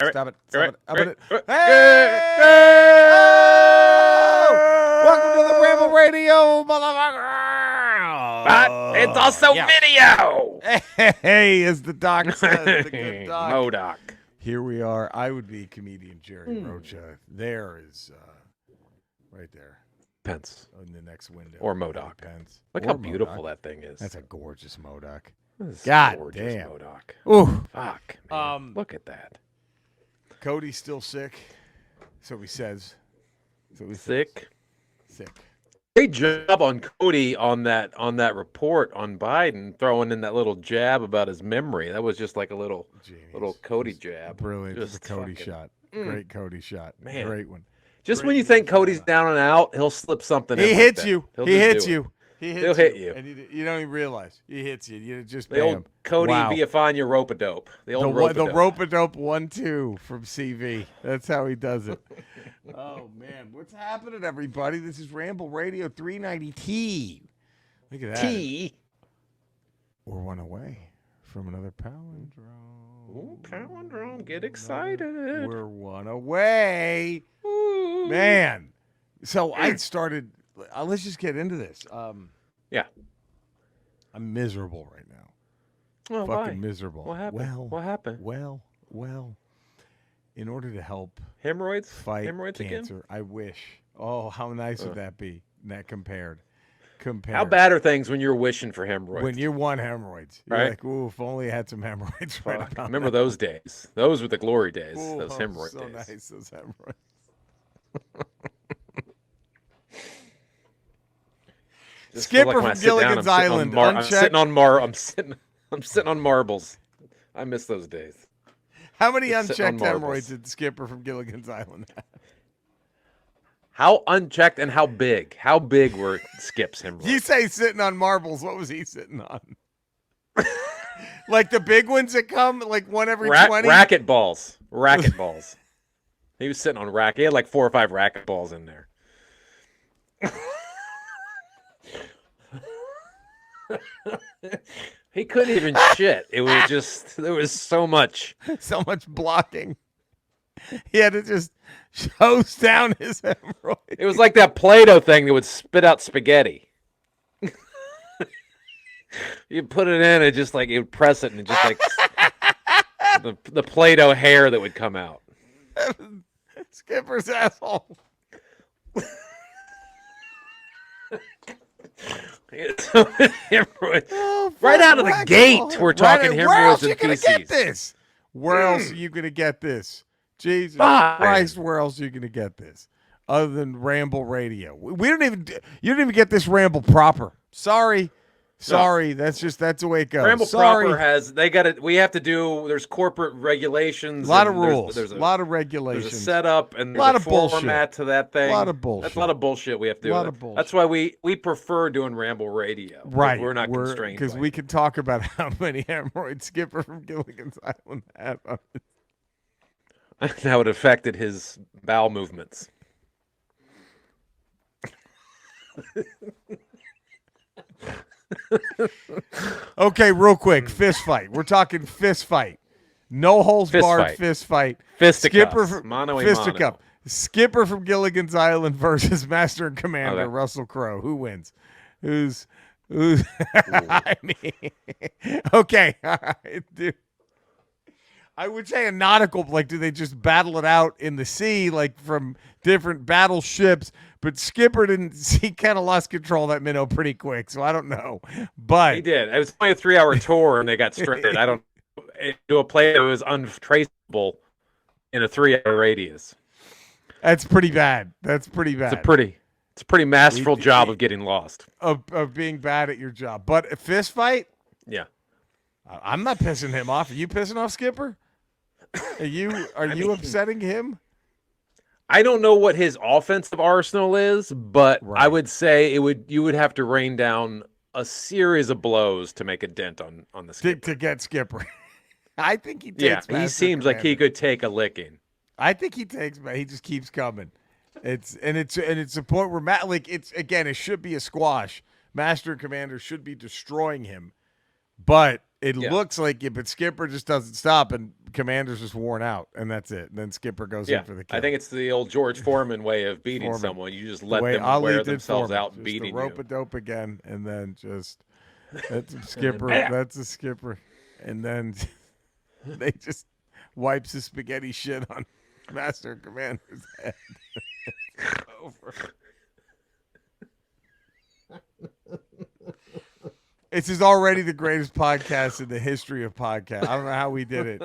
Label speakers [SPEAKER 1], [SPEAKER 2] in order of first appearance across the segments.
[SPEAKER 1] Stop it.
[SPEAKER 2] Hey!
[SPEAKER 1] Welcome to the Ramble Radio, motherfucker.
[SPEAKER 2] But it's also video.
[SPEAKER 1] Hey, as the doc says, the good doc.
[SPEAKER 2] Modoc.
[SPEAKER 1] Here we are. I would be comedian Jerry Rocha. There is, right there.
[SPEAKER 2] Pence.
[SPEAKER 1] In the next window.
[SPEAKER 2] Or Modoc.
[SPEAKER 1] Pence.
[SPEAKER 2] Look how beautiful that thing is.
[SPEAKER 1] That's a gorgeous Modoc.
[SPEAKER 2] God
[SPEAKER 1] gorgeous
[SPEAKER 2] damn. Modoc.
[SPEAKER 1] Ooh.
[SPEAKER 2] Fuck, man. Look at that.
[SPEAKER 1] Cody's still sick. So he says.
[SPEAKER 2] Sick.
[SPEAKER 1] Sick.
[SPEAKER 2] Great job on Cody on that report on Biden, throwing in that little jab about his memory. That was just like a little Cody jab.
[SPEAKER 1] Brilliant. Just a Cody shot. Great Cody shot.
[SPEAKER 2] Man.
[SPEAKER 1] Great one.
[SPEAKER 2] Just when you think Cody's down and out, he'll slip something in.
[SPEAKER 1] He hits you. He hits you.
[SPEAKER 2] He'll hit you.
[SPEAKER 1] And you don't even realize. He hits you. You just
[SPEAKER 2] the old Cody Viafania rope-a-dope. The old rope-a-dope.
[SPEAKER 1] The rope-a-dope 1-2 from CV. That's how he does it. Oh, man. What's happening, everybody? This is Ramble Radio 390T. Look at that.
[SPEAKER 2] T.
[SPEAKER 1] We're one away from another palindrome.
[SPEAKER 2] Ooh, palindrome. Get excited.
[SPEAKER 1] We're one away.
[SPEAKER 2] Ooh.
[SPEAKER 1] Man. So I started... let's just get into this.
[SPEAKER 2] Yeah.
[SPEAKER 1] I'm miserable right now.
[SPEAKER 2] Oh,
[SPEAKER 1] Fucking
[SPEAKER 2] why?
[SPEAKER 1] miserable.
[SPEAKER 2] What happened? What happened?
[SPEAKER 1] Well. In order to help
[SPEAKER 2] hemorrhoids?
[SPEAKER 1] Fight
[SPEAKER 2] hemorrhoids
[SPEAKER 1] cancer,
[SPEAKER 2] again?
[SPEAKER 1] I wish. Oh, how nice would that be? That compared.
[SPEAKER 2] How bad are things when you're wishing for hemorrhoids?
[SPEAKER 1] When you want hemorrhoids. You're
[SPEAKER 2] right?
[SPEAKER 1] like, ooh, if only I had some hemorrhoids right about
[SPEAKER 2] Remember
[SPEAKER 1] now.
[SPEAKER 2] those days. Those were the glory days.
[SPEAKER 1] Ooh,
[SPEAKER 2] those hemorrhoid
[SPEAKER 1] so
[SPEAKER 2] days.
[SPEAKER 1] Nice, those hemorrhoids. Skipper from Gilligan's Island.
[SPEAKER 2] I'm sitting on marbles. I miss those days.
[SPEAKER 1] How many unchecked hemorrhoids did Skipper from Gilligan's Island have?
[SPEAKER 2] How unchecked and how big? How big were Skip's hemorrhoids?
[SPEAKER 1] You say sitting on marbles. What was he sitting on? Like the big ones that come, like one every 20?
[SPEAKER 2] Racket balls. Racket balls. He was sitting on racket. He had like 4 or 5 racket balls in there. He couldn't even shit. It was just, there was so much
[SPEAKER 1] blocking. He had to just hose down his hemorrhoid.
[SPEAKER 2] It was like that Play-Doh thing that would spit out spaghetti. You put it in, it just like, you would press it and it just like the Play-Doh hair that would come out.
[SPEAKER 1] Skipper's asshole.
[SPEAKER 2] Right out of the gate, we're talking hemorrhoids and feces.
[SPEAKER 1] Get this? Where else are you going to get this? Jesus Christ, where else are you going to get this? Other than Ramble Radio. You don't even get this Ramble proper. Sorry. No. That's the way it goes.
[SPEAKER 2] Ramble proper has, we have to do, there's corporate regulations.
[SPEAKER 1] A lot of rules. There's a lot of regulations.
[SPEAKER 2] There's a setup and there's a format to that thing.
[SPEAKER 1] A lot of bullshit.
[SPEAKER 2] That's a lot of bullshit we have to do.
[SPEAKER 1] A lot of bullshit.
[SPEAKER 2] That's why we prefer doing Ramble Radio.
[SPEAKER 1] Right.
[SPEAKER 2] We're not constrained.
[SPEAKER 1] Because we can talk about how many hemorrhoids Skipper from Gilligan's Island had.
[SPEAKER 2] How it affected his bowel movements.
[SPEAKER 1] Okay, real quick, fist fight. We're talking fist fight. No holds barred fist fight.
[SPEAKER 2] Fisticuffs. Mano a mano.
[SPEAKER 1] Skipper from Gilligan's Island versus Master and Commander Russell Crowe. Who wins? Who's I mean, okay, all right, dude. I would say a nautical, like, do they just battle it out in the sea, like from different battleships? But Skipper he kind of lost control of that minnow pretty quick, so I don't know. But
[SPEAKER 2] he did. It was only a 3-hour tour, and they got stranded. I don't do a play that was untraceable in a 3-hour radius.
[SPEAKER 1] That's pretty bad. It's a
[SPEAKER 2] pretty masterful job of getting lost.
[SPEAKER 1] Of being bad at your job. But a fist fight?
[SPEAKER 2] Yeah.
[SPEAKER 1] I'm not pissing him off. Are you pissing off Skipper? Are you upsetting him?
[SPEAKER 2] I don't know what his offensive arsenal is, but I would say you would have to rain down a series of blows to make a dent on the Skipper.
[SPEAKER 1] To get Skipper. I think he takes
[SPEAKER 2] he seems like he could take a licking.
[SPEAKER 1] I think he just keeps coming. It's a point where it should be a squash. Master and Commander should be destroying him. But It looks like it, but Skipper just doesn't stop, and Commander's just worn out, and that's it. And then Skipper goes in for the kill.
[SPEAKER 2] I think it's the old George Foreman way of beating someone. You just let them
[SPEAKER 1] Ali
[SPEAKER 2] wear
[SPEAKER 1] did
[SPEAKER 2] themselves
[SPEAKER 1] Foreman.
[SPEAKER 2] out
[SPEAKER 1] Just
[SPEAKER 2] beating
[SPEAKER 1] the rope
[SPEAKER 2] you.
[SPEAKER 1] a dope again, and then just that's a Skipper. That's a Skipper, and then they just wipes the spaghetti shit on Master and Commander's head. Over. This is already the greatest podcast in the history of podcasts. I don't know how we did it.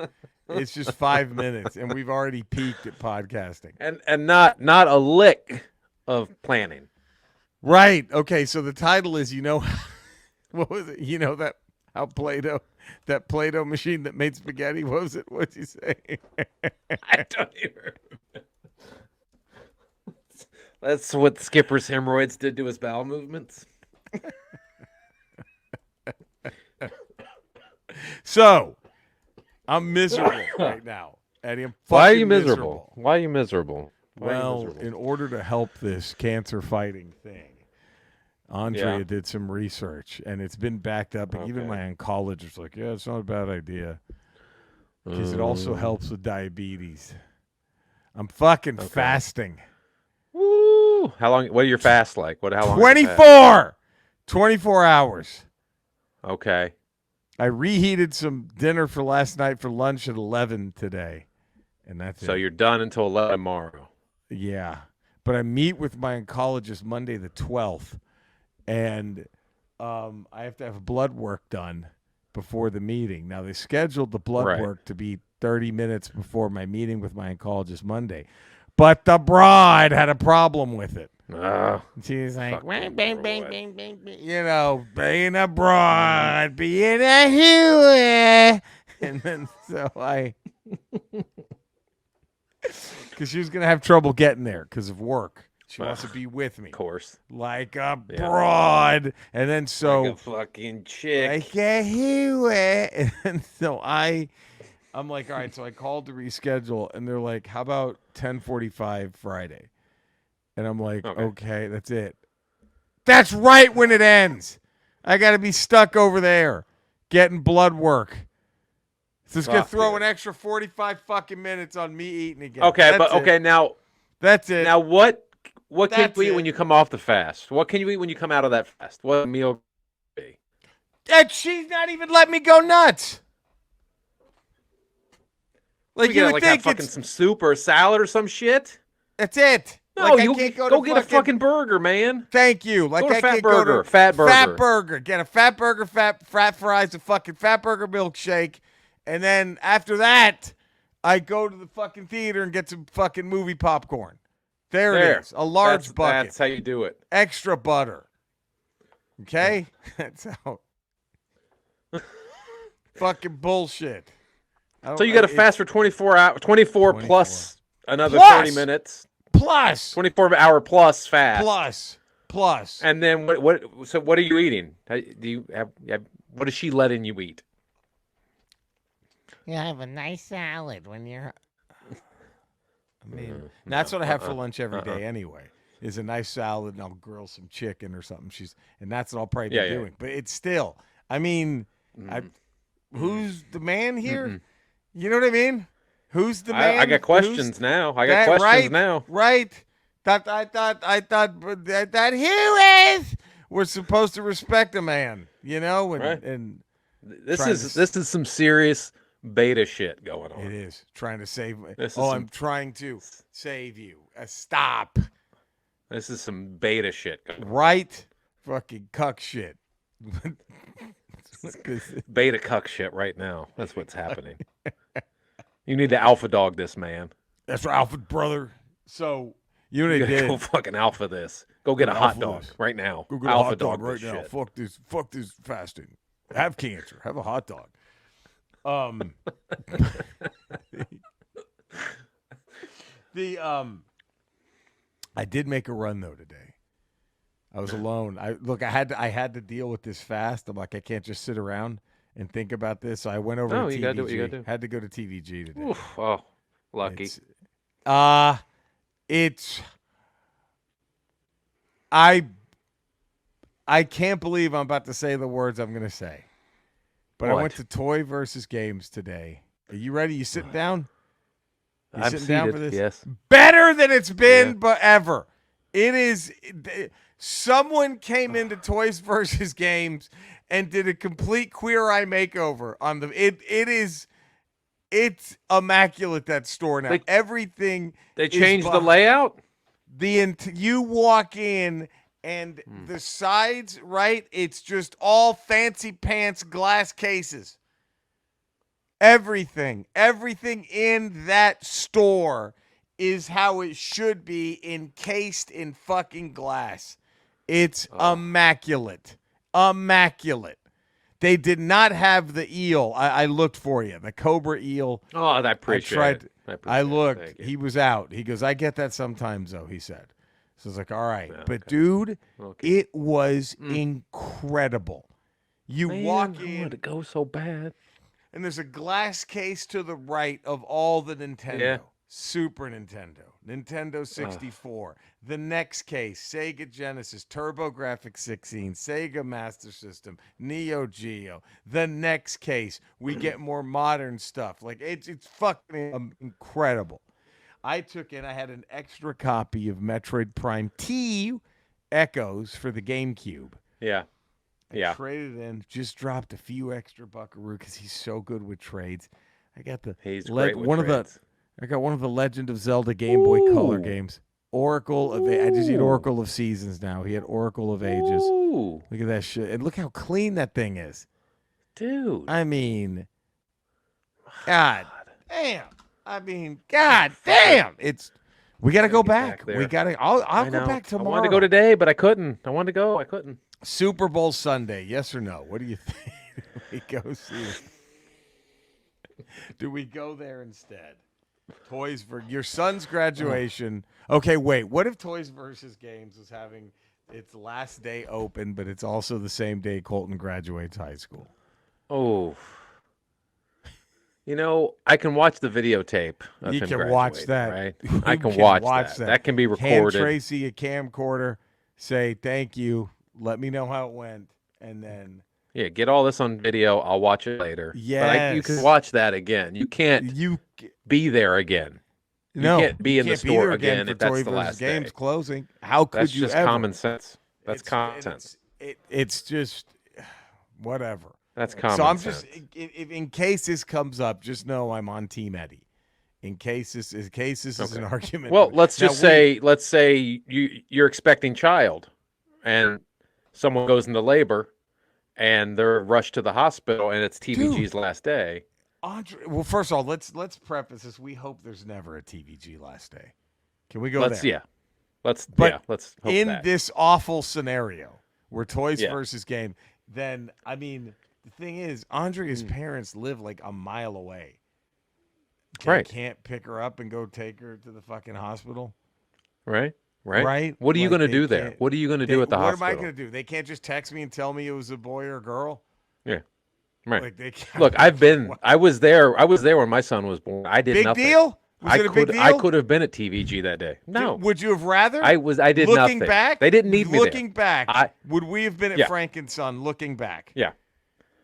[SPEAKER 1] It's just 5 minutes, and we've already peaked at podcasting.
[SPEAKER 2] And not a lick of planning.
[SPEAKER 1] Right. Okay, so the title is, what was it? That Play-Doh machine that made spaghetti, what was it? What'd you say?
[SPEAKER 2] I don't even remember. That's what Skipper's hemorrhoids did to his bowel movements.
[SPEAKER 1] So, I'm miserable right now, Eddie. I'm fucking
[SPEAKER 2] Why are you miserable? Why are you miserable?
[SPEAKER 1] In order to help this cancer fighting thing, Andrea did some research, and it's been backed up. And even my oncologist was like, yeah, it's not a bad idea. Because it also helps with diabetes. I'm fucking fasting.
[SPEAKER 2] Woo! How long? What are your fasts like? How long?
[SPEAKER 1] 24 hours.
[SPEAKER 2] Okay.
[SPEAKER 1] I reheated some dinner for last night for lunch at 11 today, and that's it.
[SPEAKER 2] So you're done until 11 tomorrow.
[SPEAKER 1] Yeah, but I meet with my oncologist Monday the 12th, and I have to have blood work done before the meeting. Now, they scheduled the blood work to be 30 minutes before my meeting with my oncologist Monday, but the bride had a problem with it. She's like, bang, bang, bang, bang, bang, bang, being a broad, being a hero. And then because she was going to have trouble getting there because of work. She wants to be with me.
[SPEAKER 2] Of course.
[SPEAKER 1] Like a broad. And then
[SPEAKER 2] like a fucking chick.
[SPEAKER 1] Like a hero. And then I'm like, all right, so I called to reschedule, and they're like, how about 10:45 Friday? And I'm like, okay, that's it. That's right when it ends. I got to be stuck over there getting blood work. So it's going to throw an extra 45 fucking minutes on me eating again.
[SPEAKER 2] Okay, now.
[SPEAKER 1] That's it.
[SPEAKER 2] Now, what can you eat when you come off the fast? What can you eat when you come out of that fast? What meal be?
[SPEAKER 1] And she's not even letting me go nuts.
[SPEAKER 2] Like you would think fucking some soup or a salad or some shit?
[SPEAKER 1] That's it.
[SPEAKER 2] No, you go get a fucking burger, man.
[SPEAKER 1] Thank you. Like I
[SPEAKER 2] can't
[SPEAKER 1] go to
[SPEAKER 2] fat burger.
[SPEAKER 1] Fat burger. Get a fat burger, fat fries, a fucking fat burger milkshake, and then after that, I go to the fucking theater and get some fucking movie popcorn. There it is. A large bucket.
[SPEAKER 2] That's how you do it.
[SPEAKER 1] Extra butter. Okay? That's how. Fucking bullshit.
[SPEAKER 2] So you got to fast for 24 hours, 24 plus another 30 minutes.
[SPEAKER 1] Plus
[SPEAKER 2] 24-hour plus fast.
[SPEAKER 1] Plus.
[SPEAKER 2] And then so what are you eating? Do you have what is she letting you eat?
[SPEAKER 1] You have a nice salad when you're that's what I have for lunch every day anyway. Is a nice salad, and I'll grill some chicken or something. And that's what I'll probably be doing. But it's still, who's the man here? You know what I mean? Who's the man?
[SPEAKER 2] I got questions now.
[SPEAKER 1] Right. I thought that who is? We're supposed to respect a man, and
[SPEAKER 2] this is some serious beta shit going on.
[SPEAKER 1] It is trying to save. I'm trying to save you. Stop.
[SPEAKER 2] This is some beta shit going on.
[SPEAKER 1] Right? Fucking cuck shit.
[SPEAKER 2] Beta cuck shit right now. That's what's happening. You need to alpha dog this, man.
[SPEAKER 1] That's right, alpha brother. So you did.
[SPEAKER 2] Go fucking alpha this. Go get a hot dog right now.
[SPEAKER 1] Go get a hot dog right now. Fuck this fasting. Have cancer. Have a hot dog. I did make a run though today. I was alone. I had to deal with this fast. I'm like, I can't just sit around and think about this. So I went over to TVG. You gotta do what you gotta do. Had to go to TVG today.
[SPEAKER 2] Oof, oh, lucky.
[SPEAKER 1] I can't believe I'm about to say the words I'm gonna say. But I went to Toy versus Games today. Are you ready? You sitting down?
[SPEAKER 2] I'm
[SPEAKER 1] sitting
[SPEAKER 2] seated,
[SPEAKER 1] down for this?
[SPEAKER 2] Yes.
[SPEAKER 1] Better than it's been but ever. It is. Someone came into Toys versus Games and did a complete Queer Eye makeover on the. It's immaculate, that store now. Everything.
[SPEAKER 2] They changed the layout.
[SPEAKER 1] You walk in and the sides, right? It's just all fancy pants glass cases. Everything in that store is how it should be, encased in fucking glass. It's immaculate. Immaculate. They did not have the eel. I looked for you, the cobra eel.
[SPEAKER 2] Oh, I appreciate it.
[SPEAKER 1] I looked. He was out. He goes, I get that sometimes, though, he said. So I was like, all right.
[SPEAKER 2] Yeah,
[SPEAKER 1] but, dude, it was incredible. You walk in.
[SPEAKER 2] I want to go so bad.
[SPEAKER 1] And there's a glass case to the right of all the Nintendo.
[SPEAKER 2] Yeah.
[SPEAKER 1] Super Nintendo, Nintendo 64, the next case, Sega Genesis, TurboGrafx 16, Sega Master System, Neo Geo. The next case, we get more modern stuff. Like it's fucking incredible. I had an extra copy of Metroid Prime T Echoes for the GameCube.
[SPEAKER 2] Yeah.
[SPEAKER 1] I traded in, just dropped a few extra buckaroo because he's so good with trades. I got I got one of the Legend of Zelda Game Boy Color games. Oracle of I just need Oracle of Seasons now. He had Oracle of Ages.
[SPEAKER 2] Ooh.
[SPEAKER 1] Look at that shit. And look how clean that thing is.
[SPEAKER 2] Dude.
[SPEAKER 1] I mean, God damn. God damn. We got to go back. We got to I'll go back tomorrow.
[SPEAKER 2] I wanted to go today, but I couldn't. I couldn't.
[SPEAKER 1] Super Bowl Sunday, yes or no? What do you think? We go see it. Do we go there instead? Toys for your son's graduation. Okay, wait. What if Toys versus Games was having its last day open, but it's also the same day Colton graduates high school?
[SPEAKER 2] Oh. I can watch the videotape.
[SPEAKER 1] You can watch that.
[SPEAKER 2] Right? I can watch that. That can be recorded.
[SPEAKER 1] Hand Tracy a camcorder. Say thank you. Let me know how it went, and then.
[SPEAKER 2] Yeah, get all this on video. I'll watch it later.
[SPEAKER 1] Yes.
[SPEAKER 2] But you can watch that again. You can't be there again.
[SPEAKER 1] No,
[SPEAKER 2] you can't be in the store again if that's the last day.
[SPEAKER 1] Games closing. How could you ever?
[SPEAKER 2] That's just common sense. That's common sense.
[SPEAKER 1] It's just whatever.
[SPEAKER 2] That's common sense.
[SPEAKER 1] So I'm just, in case this comes up, just know I'm on Team Eddie. In case this is an argument.
[SPEAKER 2] Well, let's say you're expecting child, and someone goes into labor. And they're rushed to the hospital, and it's TVG's last day.
[SPEAKER 1] Andre, well, first of all, let's preface this. We hope there's never a TVG last day. Can we go there?
[SPEAKER 2] Yeah. Let's hope
[SPEAKER 1] in this awful scenario where Toys versus Game, then, the thing is, Andrea's parents live like a mile away.
[SPEAKER 2] Right.
[SPEAKER 1] Can't pick her up and go take her to the fucking hospital.
[SPEAKER 2] Right. What are you going to do there? What are you going to do at the hospital?
[SPEAKER 1] What am I going to do? They can't just text me and tell me it was a boy or a girl?
[SPEAKER 2] Yeah. Right.
[SPEAKER 1] Like
[SPEAKER 2] Look, I was there when my son was born. I did nothing.
[SPEAKER 1] Big deal? Was it a big deal?
[SPEAKER 2] I could have been at TVG that day. No.
[SPEAKER 1] Would you have rather?
[SPEAKER 2] I did nothing.
[SPEAKER 1] Looking back?
[SPEAKER 2] They didn't need me there.
[SPEAKER 1] Looking back, would we have been at Frank and Son looking back?
[SPEAKER 2] Yeah.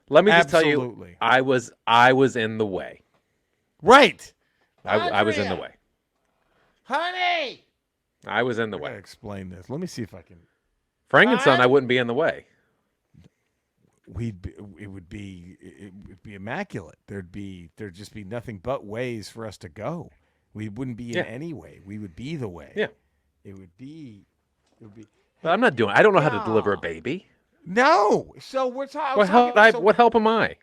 [SPEAKER 2] Let me just tell you, I was in the way.
[SPEAKER 1] Right.
[SPEAKER 2] I was in the way.
[SPEAKER 1] Honey!
[SPEAKER 2] I was in the
[SPEAKER 1] I
[SPEAKER 2] way.
[SPEAKER 1] gotta explain this. Let me see if I can.
[SPEAKER 2] Frank and Son, I wouldn't be in the way.
[SPEAKER 1] It would be immaculate. There'd just be nothing but ways for us to go. We wouldn't be in any way. We would be the way.
[SPEAKER 2] Yeah.
[SPEAKER 1] It would be.
[SPEAKER 2] But I don't know how to deliver a baby.
[SPEAKER 1] No. So we're talking.
[SPEAKER 2] What help am I?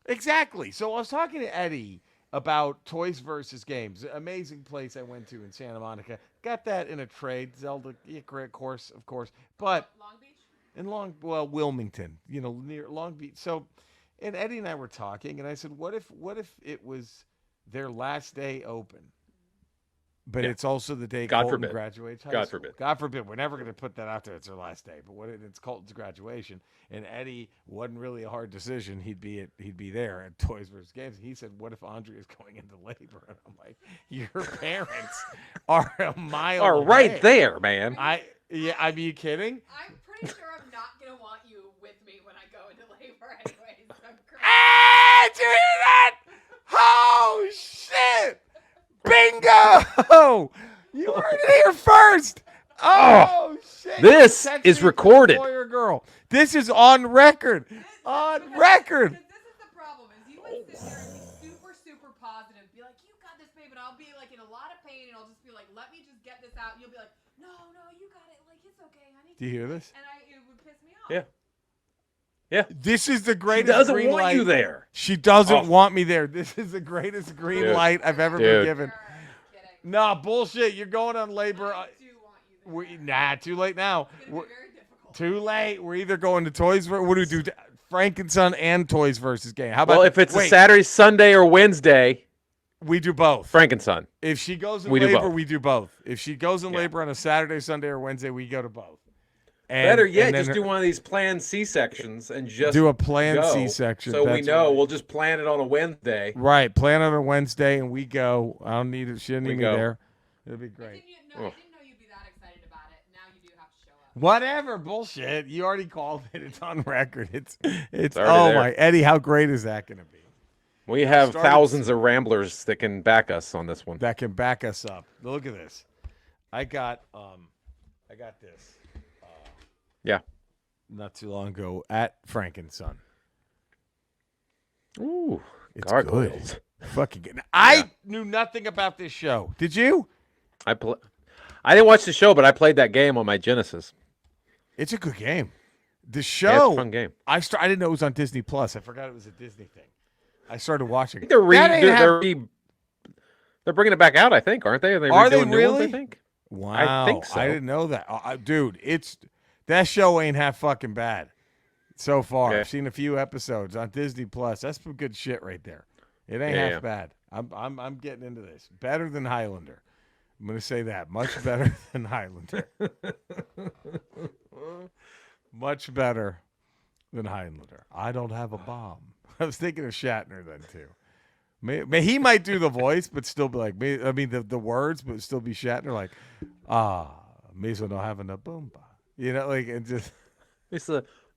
[SPEAKER 1] Exactly. So I was talking to Eddie about Toys versus Games. Amazing place I went to in Santa Monica. Got that in a trade. Zelda, course, of course. But
[SPEAKER 3] Long Beach?
[SPEAKER 1] In Wilmington, near Long Beach. So, and Eddie and I were talking, and I said, what if it was their last day open? But it's also the day Colton graduates high school. God forbid. We're never going to put that out there. It's their last day. But it's Colton's graduation, and Eddie wasn't really a hard decision. He'd be there at Toys versus Games. And he said, "What if Andrea is going into labor?" And I'm like, "Your parents are a mile away.
[SPEAKER 2] Right there, man."
[SPEAKER 1] Are you kidding?
[SPEAKER 3] I'm pretty sure I'm not going to want you with me when I go into labor anyways. I'm crazy.
[SPEAKER 1] Did you hear that? Oh, shit. Bingo. You heard it here first. Oh, shit.
[SPEAKER 2] This is recorded.
[SPEAKER 1] Lawyer girl. This is on record. On record.
[SPEAKER 3] This is the problem. Is you would sit there and be super positive, be like, "You got this, babe," and I'll be like in a lot of pain, and I'll just be like, "Let me just get this out." And you'll be like, "No, you got it. Like it's okay, honey."
[SPEAKER 1] Do you hear this?
[SPEAKER 3] And it would piss me off.
[SPEAKER 2] Yeah. Yeah.
[SPEAKER 1] This is the
[SPEAKER 2] She
[SPEAKER 1] greatest
[SPEAKER 2] doesn't
[SPEAKER 1] green
[SPEAKER 2] want
[SPEAKER 1] light.
[SPEAKER 2] you there.
[SPEAKER 1] She doesn't want me there. This is the greatest green
[SPEAKER 2] Dude.
[SPEAKER 1] light I've ever been given.
[SPEAKER 3] Kidding.
[SPEAKER 1] Nah, bullshit. You're going on labor.
[SPEAKER 3] I do want you there.
[SPEAKER 1] Nah, too late now.
[SPEAKER 3] It's gonna be very difficult.
[SPEAKER 1] Too late. We're either going to Toys. What do we do? Frankenson and Toys versus game. How about?
[SPEAKER 2] Well, if it's a Saturday, Sunday, or Wednesday,
[SPEAKER 1] we do both.
[SPEAKER 2] Frankenson.
[SPEAKER 1] If she goes in
[SPEAKER 2] We do
[SPEAKER 1] labor,
[SPEAKER 2] both.
[SPEAKER 1] we do both. If she goes in
[SPEAKER 2] Yeah.
[SPEAKER 1] labor on a Saturday, Sunday, or Wednesday, we go to both. And,
[SPEAKER 2] Better yet,
[SPEAKER 1] and then
[SPEAKER 2] just do one of these planned C-sections and just
[SPEAKER 1] do a planned
[SPEAKER 2] go.
[SPEAKER 1] C-section.
[SPEAKER 2] So we
[SPEAKER 1] That's
[SPEAKER 2] know
[SPEAKER 1] right.
[SPEAKER 2] we'll just plan it on a Wednesday.
[SPEAKER 1] Right, plan on a Wednesday, and we go. I don't need it. She didn't
[SPEAKER 2] We
[SPEAKER 1] need me
[SPEAKER 2] go.
[SPEAKER 1] there. It'll be great.
[SPEAKER 3] I didn't know you'd be that excited about it. Now you do have to show up.
[SPEAKER 1] Whatever, bullshit. You already called it. It's on record. It's
[SPEAKER 2] already
[SPEAKER 1] oh
[SPEAKER 2] there.
[SPEAKER 1] my Eddie, how great is that going to be?
[SPEAKER 2] We have
[SPEAKER 1] started-
[SPEAKER 2] thousands of ramblers that can back us on this one.
[SPEAKER 1] That can back us up. Look at this. I got this
[SPEAKER 2] Yeah.
[SPEAKER 1] not too long ago at Frankenson.
[SPEAKER 2] Ooh,
[SPEAKER 1] It's
[SPEAKER 2] gargoyles.
[SPEAKER 1] good. Fucking good. I knew nothing about this show. Did you?
[SPEAKER 2] I didn't watch the show, but I played that game on my Genesis.
[SPEAKER 1] It's a good game. The
[SPEAKER 2] Yeah, it's
[SPEAKER 1] show
[SPEAKER 2] a fun game.
[SPEAKER 1] I didn't know it was on Disney Plus. I forgot it was a Disney thing. I started watching.
[SPEAKER 2] I think
[SPEAKER 1] That ain't
[SPEAKER 2] they're bringing it back out. I think, aren't they? Are they
[SPEAKER 1] Are they
[SPEAKER 2] redoing new ones,
[SPEAKER 1] really?
[SPEAKER 2] I think.
[SPEAKER 1] Wow,
[SPEAKER 2] I think so.
[SPEAKER 1] I didn't know that, dude. That show ain't half fucking bad so far.
[SPEAKER 2] Yeah.
[SPEAKER 1] I've seen a few episodes on Disney Plus. That's some good shit right there. It ain't
[SPEAKER 2] Yeah,
[SPEAKER 1] half bad. I'm getting into this. Better than Highlander. I'm gonna say that. Much better than Highlander. Much better than Highlander. I don't have a bomb. I was thinking of Shatner then too. He might do the voice, but still be like, I mean, the words, but still be Shatner, like, Mesa no having a boomba. You know, like, it just,
[SPEAKER 2] It's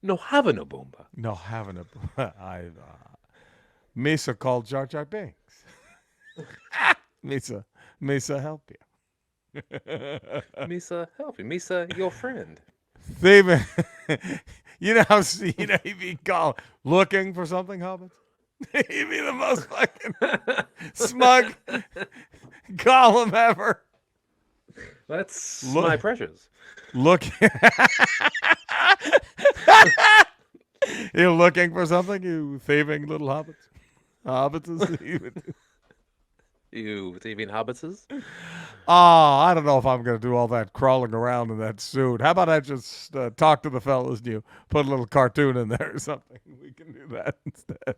[SPEAKER 2] no having a boomba.
[SPEAKER 1] no having a, Mesa called Jar Jar Binks. Mesa help you.
[SPEAKER 2] Misa, help you. Misa, your friend.
[SPEAKER 1] Thieving. You know how, he'd be called looking for something, Hobbits? He'd be the most fucking smug Golum ever.
[SPEAKER 2] That's
[SPEAKER 1] Look-
[SPEAKER 2] my precious.
[SPEAKER 1] Look. You're looking for something, you thieving little hobbits. Hobbitses.
[SPEAKER 2] You thieving hobbitses?
[SPEAKER 1] I don't know if I'm going to do all that crawling around in that suit. How about I just talk to the fellas and you put a little cartoon in there or something? We can do that instead.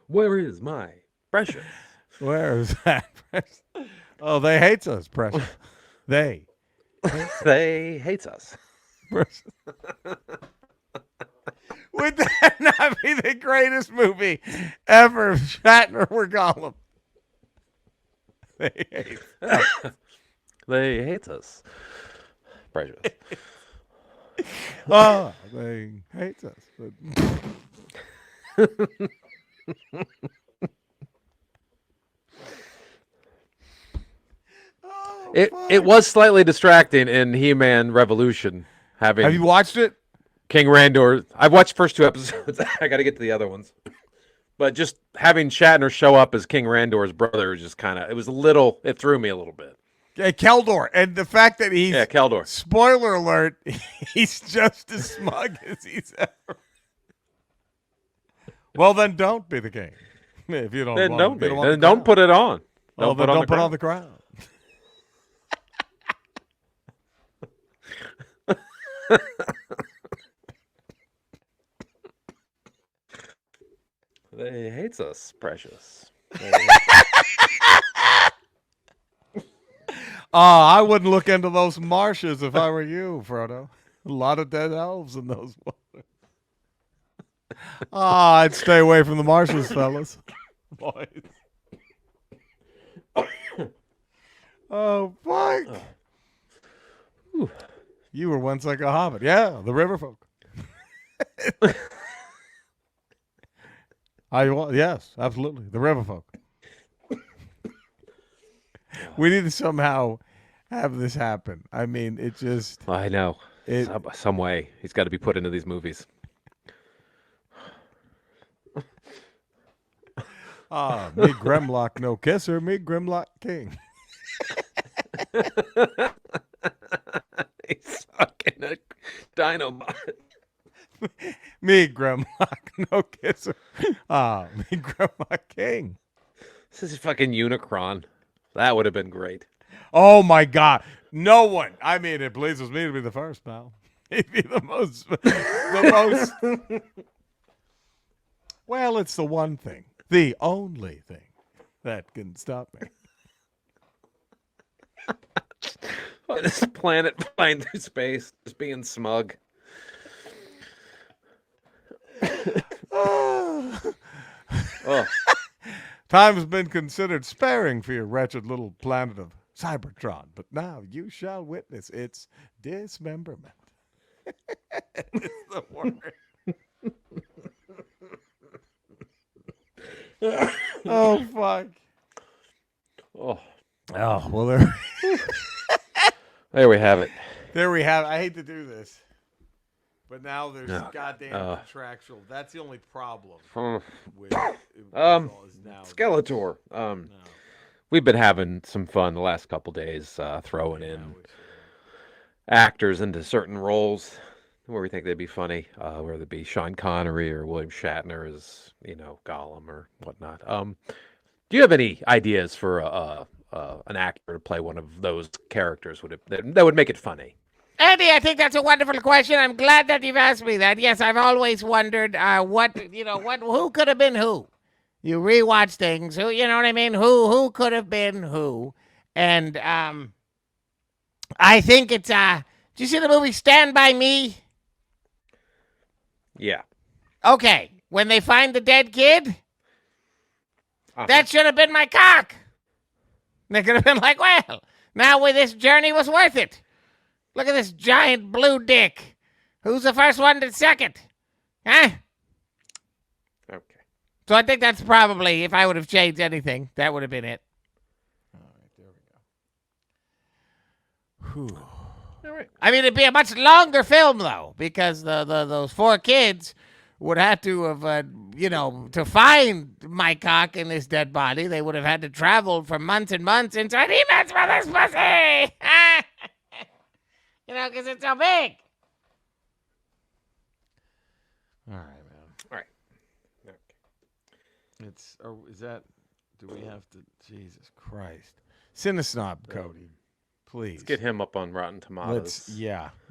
[SPEAKER 2] Where is my precious?
[SPEAKER 1] Where is that, Precious? Oh, they hate us, Precious. They.
[SPEAKER 2] They hates us.
[SPEAKER 1] Precious. Would that not be the greatest movie ever if Shatner were Gollum? They hate us.
[SPEAKER 2] They hate us. Precious.
[SPEAKER 1] Oh, they hate us. But... Oh, fuck.
[SPEAKER 2] It was slightly distracting in He-Man Revolution having
[SPEAKER 1] Have you watched it?
[SPEAKER 2] King Randor. I've watched the first 2 episodes. I got to get to the other ones. But just having Shatner show up as King Randor's brother is just kind of, it threw me a little bit.
[SPEAKER 1] Yeah, Keldor. And the fact that he's,
[SPEAKER 2] Yeah, Keldor.
[SPEAKER 1] spoiler alert, he's just as smug as he's ever. Well, then don't be the king. If you don't
[SPEAKER 2] Then
[SPEAKER 1] want,
[SPEAKER 2] don't
[SPEAKER 1] if
[SPEAKER 2] be.
[SPEAKER 1] you want
[SPEAKER 2] Then
[SPEAKER 1] the
[SPEAKER 2] don't
[SPEAKER 1] crown.
[SPEAKER 2] put it on.
[SPEAKER 1] Well, then don't put on the
[SPEAKER 2] crown.
[SPEAKER 1] crown.
[SPEAKER 2] They hates us, precious.
[SPEAKER 1] I wouldn't look into those marshes if I were you, Frodo. A lot of dead elves in those waters. I'd stay away from the marshes, fellas. Boys. Oh, fuck.
[SPEAKER 2] Whew.
[SPEAKER 1] You were once like a hobbit. Yeah, the river folk. Yes, absolutely. The river folk. We need to somehow have this happen. I mean, it just.
[SPEAKER 2] I know. Some way he's got to be put into these movies.
[SPEAKER 1] Me Grimlock no kisser, me Grimlock king.
[SPEAKER 2] He's fucking a dynamite.
[SPEAKER 1] Me Grimlock no kisser. Me Grimlock king.
[SPEAKER 2] This is fucking Unicron. That would have been great.
[SPEAKER 1] Oh my God! No one. I mean, it pleases me to be the first, pal. He'd be the most. Well, it's the one thing, the only thing that can stop me.
[SPEAKER 2] This planet flying through space, just being smug.
[SPEAKER 1] Oh.
[SPEAKER 2] Oh,
[SPEAKER 1] Time has been considered sparing for your wretched little planet of Cybertron, but now you shall witness its dismemberment. It's the word. Oh, fuck.
[SPEAKER 2] oh,
[SPEAKER 1] Well,
[SPEAKER 2] there we have it.
[SPEAKER 1] there we have it. I hate to do this, but now there's
[SPEAKER 2] Oh,
[SPEAKER 1] goddamn contractual. That's the only problem
[SPEAKER 2] Oh.
[SPEAKER 1] with all is now.
[SPEAKER 2] Skeletor.
[SPEAKER 1] No.
[SPEAKER 2] We've been having some fun the last couple days, throwing
[SPEAKER 1] Yeah,
[SPEAKER 2] in actors into certain roles where we think they'd be funny, whether it be Sean Connery or William Shatner as, Golum or whatnot. Do you have any ideas for an actor to play one of those characters that would make it funny?
[SPEAKER 4] Eddie, I think that's a wonderful question. I'm glad that you've asked me that. Yes, I've always wondered who could have been who. You rewatch things, who, you know what I mean? Who could have been who? And I think it's did you see the movie Stand By Me?
[SPEAKER 2] Yeah.
[SPEAKER 4] Okay, when they find the dead kid, that should have been my cock. They could have been like, well, now this journey was worth it. Look at this giant blue dick. Who's the first one to suck it? Huh?
[SPEAKER 2] Okay.
[SPEAKER 4] So I think that's probably, if I would have changed anything, that would have been it.
[SPEAKER 1] All right, there we go. Whew.
[SPEAKER 2] All right.
[SPEAKER 4] I mean, it'd be a much longer film, though, because those four kids would have to have, to find my cock in this dead body, they would have had to travel for months and months inside He-Man's mother's pussy. Because it's so big.
[SPEAKER 1] All right, man.
[SPEAKER 2] All right. Okay.
[SPEAKER 1] Do we have to, Jesus Christ. Cinesnob, Cody, please.
[SPEAKER 2] Let's get him up on Rotten Tomatoes.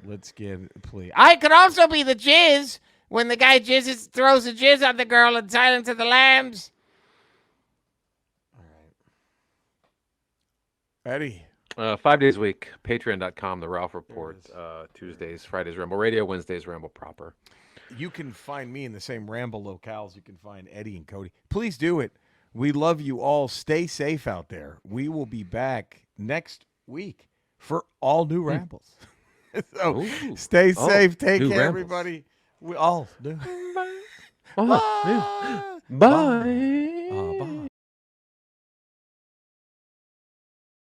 [SPEAKER 1] Let's get, please.
[SPEAKER 4] I could also be the jizz when the guy throws the jizz on the girl in Silence of the Lambs.
[SPEAKER 1] All right. Eddie.
[SPEAKER 2] 5 days a week, patreon.com, The Ralph Report, Tuesdays, Fridays, Ramble Radio, Wednesdays, Ramble Proper.
[SPEAKER 1] You can find me in the same Ramble locales. You can find Eddie and Cody. Please do it. We love you all. Stay safe out there. We will be back next week for all new Rambles. So stay safe. Take care,
[SPEAKER 2] Rambles.
[SPEAKER 1] everybody. We all do.
[SPEAKER 2] Bye.
[SPEAKER 1] Bye. Bye.